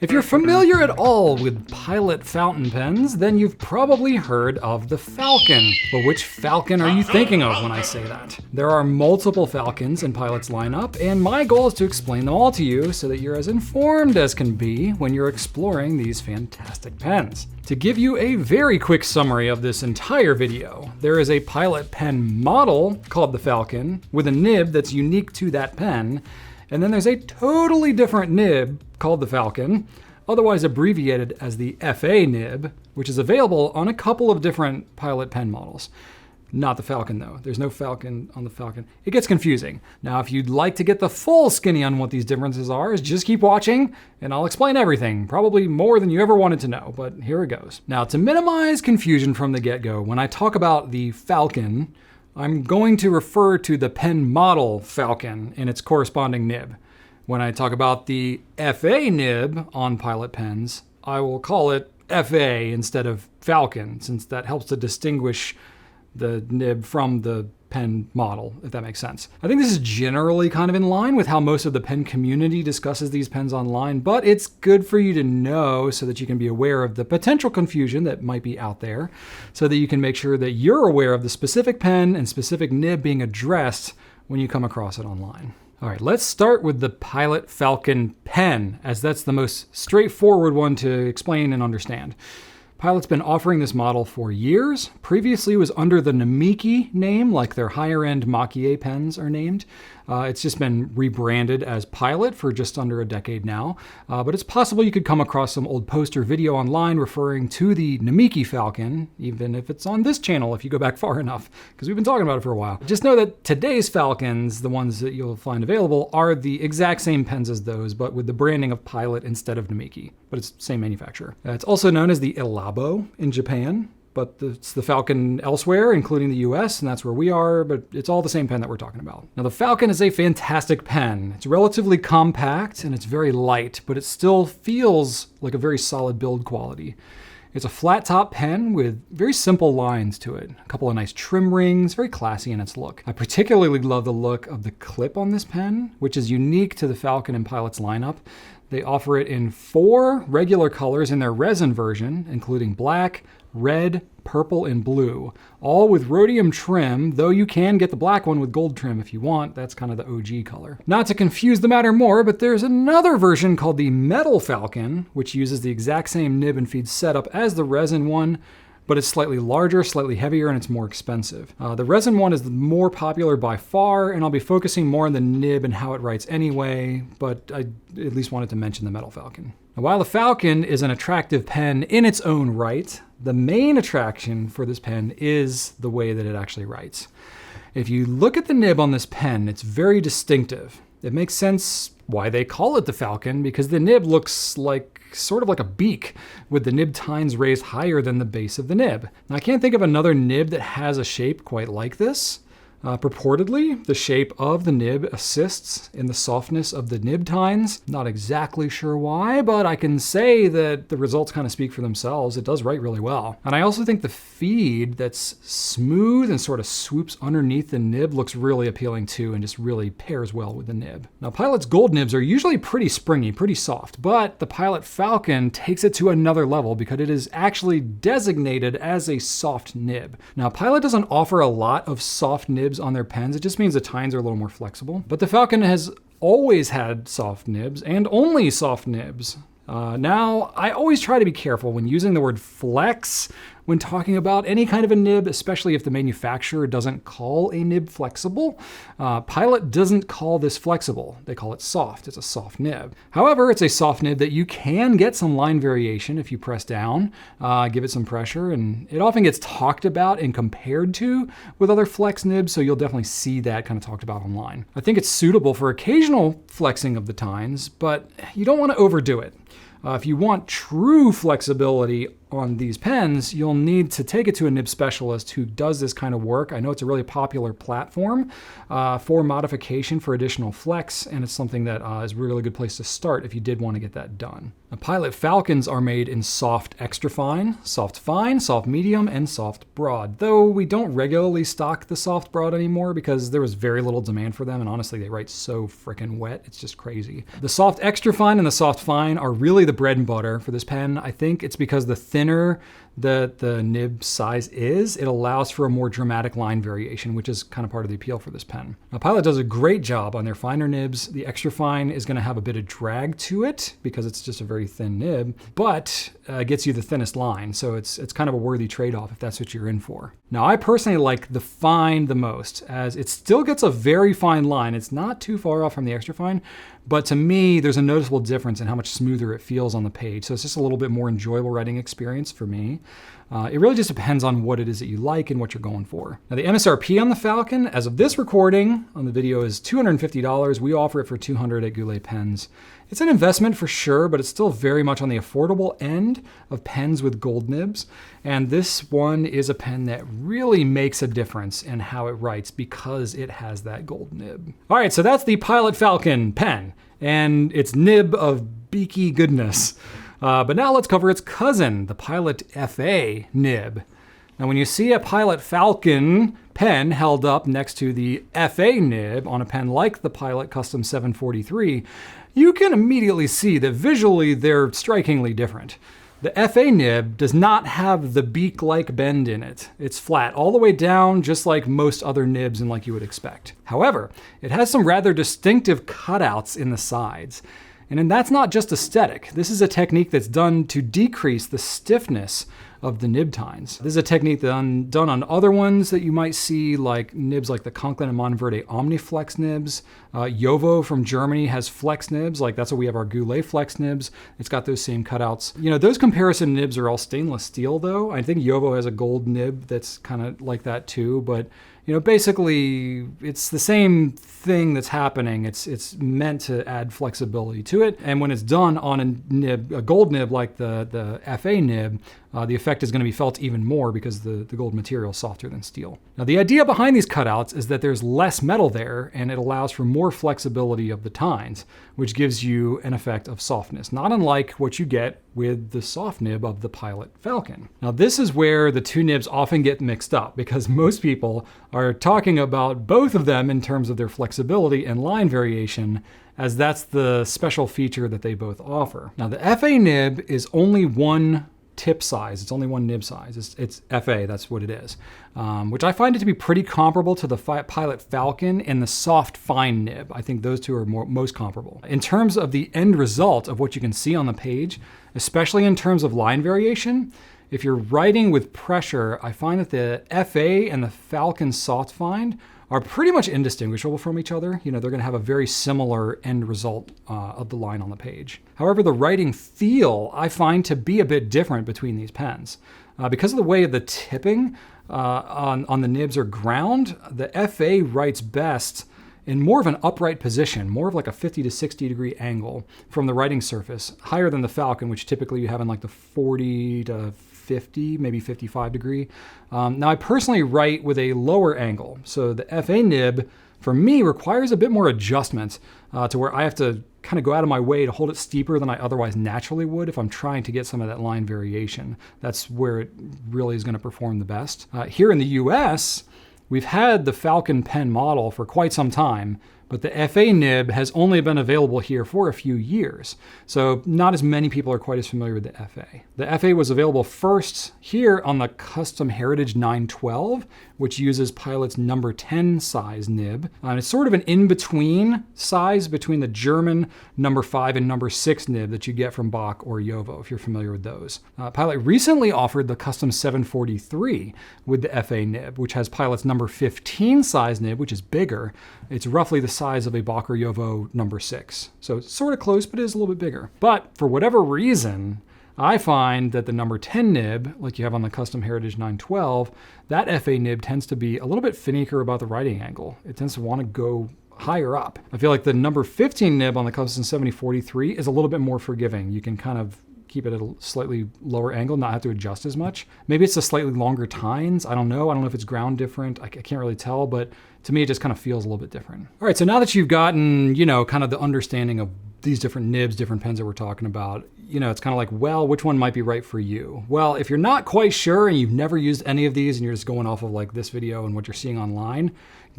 If you're familiar at all with Pilot fountain pens, then you've probably heard of the Falcon. But which Falcon are you thinking of when I say that? There are multiple Falcons in Pilot's lineup, and my goal is to explain them all to you so that you're as informed as can be when you're exploring these fantastic pens. To give you a very quick summary of this entire video, there is a Pilot pen model called the Falcon with a nib that's unique to that pen, and then there's a totally different nib called the Falcon, otherwise abbreviated as the FA nib, which is available on a couple of different Pilot pen models. Not the Falcon though. There's no Falcon on the Falcon. It gets confusing. Now, if you'd like to get the full skinny on what these differences are, just keep watching and I'll explain everything, probably more than you ever wanted to know, but here it goes. Now, to minimize confusion from the get-go, when I talk about the Falcon, I'm going to refer to the pen model Falcon and its corresponding nib. When I talk about the FA nib on Pilot pens, I will call it FA instead of Falcon, since that helps to distinguish the nib from the pen model, if that makes sense. I think this is generally kind of in line with how most of the pen community discusses these pens online, but it's good for you to know so that you can be aware of the potential confusion that might be out there, so that you can make sure that you're aware of the specific pen and specific nib being addressed when you come across it online. All right, let's start with the Pilot Falcon pen, as that's the most straightforward one to explain and understand. Pilot's been offering this model for years. Previously it was under the Namiki name, like their higher-end Mach-E pens are named. It's just been rebranded as Pilot for just under a decade now. But it's possible you could come across some old poster video online referring to the Namiki Falcon, even if it's on this channel if you go back far enough, because we've been talking about it for a while. Just know that today's Falcons, the ones that you'll find available, are the exact same pens as those, but with the branding of Pilot instead of Namiki. But it's the same manufacturer. It's also known as the Elabo in Japan, but it's the Falcon elsewhere, including the US, and that's where we are, but it's all the same pen that we're talking about. Now, the Falcon is a fantastic pen. It's relatively compact and it's very light, but it still feels like a very solid build quality. It's a flat top pen with very simple lines to it. A couple of nice trim rings, very classy in its look. I particularly love the look of the clip on this pen, which is unique to the Falcon and Pilot's lineup. They offer it in 4 regular colors in their resin version, including black, red, purple, and blue, all with rhodium trim, though you can get the black one with gold trim if you want. That's kind of the OG color. Not to confuse the matter more, but there's another version called the Metal Falcon, which uses the exact same nib and feed setup as the resin one, but it's slightly larger, slightly heavier, and it's more expensive. The resin one is the more popular by far, and I'll be focusing more on the nib and how it writes anyway, but I at least wanted to mention the Metal Falcon. Now, while the Falcon is an attractive pen in its own right, the main attraction for this pen is the way that it actually writes. If you look at the nib on this pen, it's very distinctive. It makes sense why they call it the Falcon, because the nib looks sort of like a beak, with the nib tines raised higher than the base of the nib. Now, I can't think of another nib that has a shape quite like this. Purportedly, the shape of the nib assists in the softness of the nib tines. Not exactly sure why, but I can say that the results kind of speak for themselves. It does write really well. And I also think the feed that's smooth and sort of swoops underneath the nib looks really appealing too, and just really pairs well with the nib. Now, Pilot's gold nibs are usually pretty springy, pretty soft, but the Pilot Falcon takes it to another level because it is actually designated as a soft nib. Now, Pilot doesn't offer a lot of soft nibs on their pens. It just means the tines are a little more flexible. But the Falcon has always had soft nibs, and only soft nibs. Now, I always try to be careful when using the word flex when talking about any kind of a nib, especially if the manufacturer doesn't call a nib flexible. Pilot doesn't call this flexible. They call it soft. It's a soft nib. However, it's a soft nib that you can get some line variation if you press down, give it some pressure, and it often gets talked about and compared to with other flex nibs, so you'll definitely see that kind of talked about online. I think it's suitable for occasional flexing of the tines, but you don't want to overdo it. If you want true flexibility on these pens, you'll need to take it to a nib specialist who does this kind of work. I know it's a really popular platform for modification for additional flex, and it's something that is a really good place to start if you did want to get that done. Now, Pilot Falcons are made in soft extra fine, soft medium, and soft broad, though we don't regularly stock the soft broad anymore because there was very little demand for them, and honestly, they write so freaking wet, it's just crazy. The soft extra fine and the soft fine are really the bread and butter for this pen. I think it's because the thinner the nib size is, it allows for a more dramatic line variation, which is kind of part of the appeal for this pen. Now, Pilot does a great job on their finer nibs. The extra fine is going to have a bit of drag to it because it's just a very thin nib, but gets you the thinnest line. So it's kind of a worthy trade-off if that's what you're in for. Now, I personally like the fine the most, as it still gets a very fine line. It's not too far off from the extra fine, but to me, there's a noticeable difference in how much smoother it feels on the page. So it's just a little bit more enjoyable writing experience for me. It really just depends on what it is that you like and what you're going for. Now, the MSRP on the Falcon, as of this recording on the video, is $250. We offer it for $200 at Goulet Pens. It's an investment for sure, but it's still very much on the affordable end of pens with gold nibs. And this one is a pen that really makes a difference in how it writes because it has that gold nib. All right, so that's the Pilot Falcon pen and its nib of beaky goodness. But now let's cover its cousin, the Pilot FA nib. Now, when you see a Pilot Falcon pen held up next to the FA nib on a pen like the Pilot Custom 743, you can immediately see that visually they're strikingly different. The FA nib does not have the beak-like bend in it. It's flat all the way down, just like most other nibs and like you would expect. However, it has some rather distinctive cutouts in the sides. And that's not just aesthetic. This is a technique that's done to decrease the stiffness of the nib tines. This is a technique done on other ones that you might see, like nibs like the Conklin and Monverde Omniflex nibs. Jowo from Germany has flex nibs, like that's what we have our Goulet flex nibs. It's got those same cutouts. You know, those comparison nibs are all stainless steel though. I think Jowo has a gold nib that's kind of like that too, but you know, basically it's the same thing that's happening. It's meant to add flexibility to it. And when it's done on a gold nib like the FA nib, the effect is going to be felt even more because the gold material is softer than steel. Now, the idea behind these cutouts is that there's less metal there and it allows for more flexibility of the tines, which gives you an effect of softness, not unlike what you get with the soft nib of the Pilot Falcon. Now, this is where the two nibs often get mixed up because most people are talking about both of them in terms of their flexibility and line variation, as that's the special feature that they both offer. Now, the FA nib is only one tip size. It's only one nib size. It's FA, that's what it is. Which I find it to be pretty comparable to the Pilot Falcon and the soft fine nib. I think those two are most comparable. In terms of the end result of what you can see on the page, especially in terms of line variation, if you're writing with pressure, I find that the FA and the Falcon soft fine are pretty much indistinguishable from each other. You know, they're going to have a very similar end result of the line on the page. However, the writing feel I find to be a bit different between these pens. Because of the way the tipping on the nibs are ground, the FA writes best in more of an upright position, more of like a 50 to 60 degree angle from the writing surface, higher than the Falcon, which typically you have in like the 40 to 50, maybe 55 degree. Now, I personally write with a lower angle. So the FA nib, for me, requires a bit more adjustment to where I have to kind of go out of my way to hold it steeper than I otherwise naturally would if I'm trying to get some of that line variation. That's where it really is going to perform the best. Here in the US, we've had the Falcon pen model for quite some time, but the FA nib has only been available here for a few years. So not as many people are quite as familiar with the FA. The FA was available first here on the Custom Heritage 912, which uses Pilot's number 10 size nib. It's sort of an in-between size between the German number 5 and number 6 nib that you get from Bach or Jowo, if you're familiar with those. Pilot recently offered the Custom 743 with the FA nib, which has Pilot's number 15 size nib, which is bigger. It's roughly the size of a Bach or Jowo number 6. So it's sort of close, but it is a little bit bigger. But for whatever reason, I find that the number 10 nib, like you have on the Custom Heritage 912, that FA nib tends to be a little bit finicker about the writing angle. It tends to want to go higher up. I feel like the number 15 nib on the Custom 7043 is a little bit more forgiving. You can kind of keep it at a slightly lower angle, not have to adjust as much. Maybe it's a slightly longer tines. I don't know. I don't know if it's ground different. I can't really tell, but to me, it just kind of feels a little bit different. All right, so now that you've gotten, kind of the understanding of these different nibs, different pens that we're talking about, it's kind of like, well, which one might be right for you? Well, if you're not quite sure and you've never used any of these and you're just going off of like this video and what you're seeing online,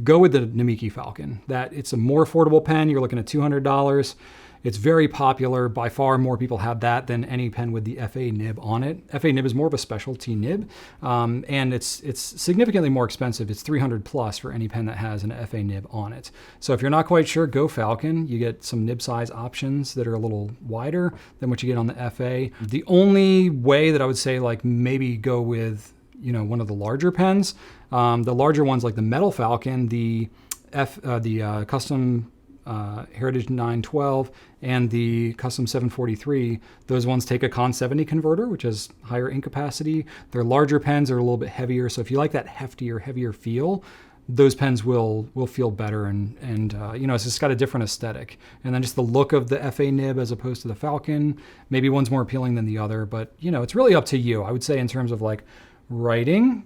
go with the Namiki Falcon. It's a more affordable pen. You're looking at $200. It's very popular. By far more people have that than any pen with the FA nib on it. FA nib is more of a specialty nib, and it's significantly more expensive. It's $300 plus for any pen that has an FA nib on it. So if you're not quite sure, go Falcon. You get some nib size options that are a little wider than what you get on the FA. The only way that I would say like maybe go with one of the larger pens, the larger ones like the Metal Falcon, the custom Heritage 912 and the Custom 743, those ones take a Con 70 converter, which has higher ink capacity. Their larger pens are a little bit heavier, so if you like that heftier, heavier feel, those pens will feel better, and it's just got a different aesthetic. And then just the look of the FA nib as opposed to the Falcon, maybe one's more appealing than the other, but it's really up to you. I would say in terms of like writing,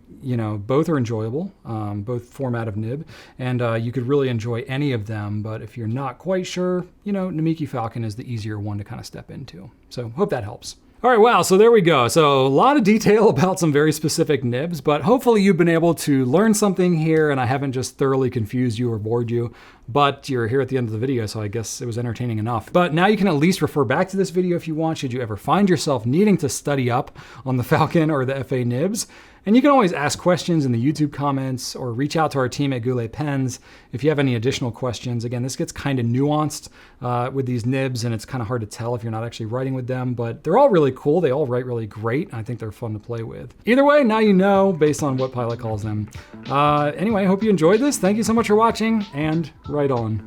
both are enjoyable, both format of nib, and you could really enjoy any of them. But if you're not quite sure, Namiki Falcon is the easier one to kind of step into. So hope that helps. All right, wow, so there we go. So a lot of detail about some very specific nibs, but hopefully you've been able to learn something here and I haven't just thoroughly confused you or bored you, but you're here at the end of the video, so I guess it was entertaining enough. But now you can at least refer back to this video if you want, should you ever find yourself needing to study up on the Falcon or the FA nibs. And you can always ask questions in the YouTube comments or reach out to our team at Goulet Pens if you have any additional questions. Again, this gets kind of nuanced with these nibs, and it's kind of hard to tell if you're not actually writing with them, but they're all really cool. They all write really great, and I think they're fun to play with. Either way, now you know based on what Pilot calls them. Anyway, I hope you enjoyed this. Thank you so much for watching, and write on.